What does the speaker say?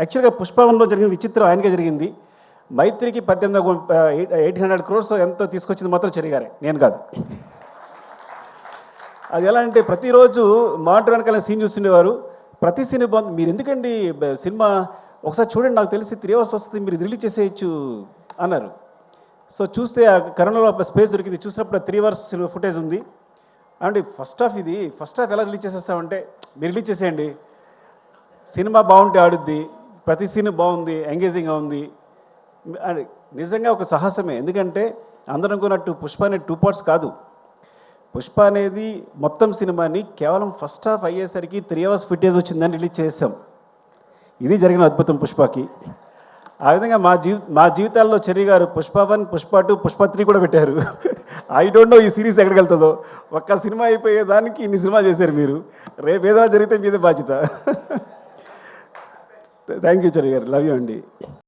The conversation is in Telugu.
యాక్చువల్గా పుష్పంలో జరిగిన విచిత్రం ఆయనకే జరిగింది. మైత్రికి 800 crores ఎంతో తీసుకొచ్చింది మాత్రం చెరిగారే, నేను కాదు. అది ఎలా అంటే ప్రతిరోజు మానిటర్ వెనకాల సీన్ చూస్తుండేవారు. ప్రతి సీన్ బాగుంది, మీరు ఎందుకండి సినిమా ఒకసారి చూడండి, నాకు తెలిసి 3 hours వస్తుంది, మీరు రిలీజ్ చేసేయచ్చు అన్నారు. సో చూస్తే ఆ కరోనాలో స్పేస్ దొరికింది, చూసినప్పుడు 3 hours ఫుటేజ్ ఉంది. అంటే ఫస్ట్ హాఫ్ ఎలా రిలీజ్ చేసేస్తామంటే, మీరు రిలీజ్ చేసేయండి, సినిమా బాగుంటే ఆడుద్ది, ప్రతి సీన్ బాగుంది, ఎంగేజింగ్గా ఉంది. అది నిజంగా ఒక సాహసమే. ఎందుకంటే అందరం అనుకున్నట్టు పుష్ప అనేది 2 parts కాదు. పుష్ప అనేది మొత్తం సినిమాని కేవలం ఫస్ట్ హాఫ్ అయ్యేసరికి 3 hours ఫుటేజ్ వచ్చిందని రిలీజ్ చేసాం. ఇది జరిగిన అద్భుతం పుష్పకి. ఆ విధంగా మా జీవితాల్లో చెర్రీ గారు పుష్ప 1, పుష్ప 2, పుష్ప 3 కూడా పెట్టారు. ఐ డోంట్ నో ఈ సిరీస్ ఎక్కడికి వెళ్తుందో. ఒక్క సినిమా అయిపోయేదానికి ఇన్ని సినిమా చేశారు మీరు. రేపు ఏదైనా జరిగితే మీదే బాధ్యత. థ్యాంక్ యూ చెర్రీ గారు, లవ్ యూ అండి.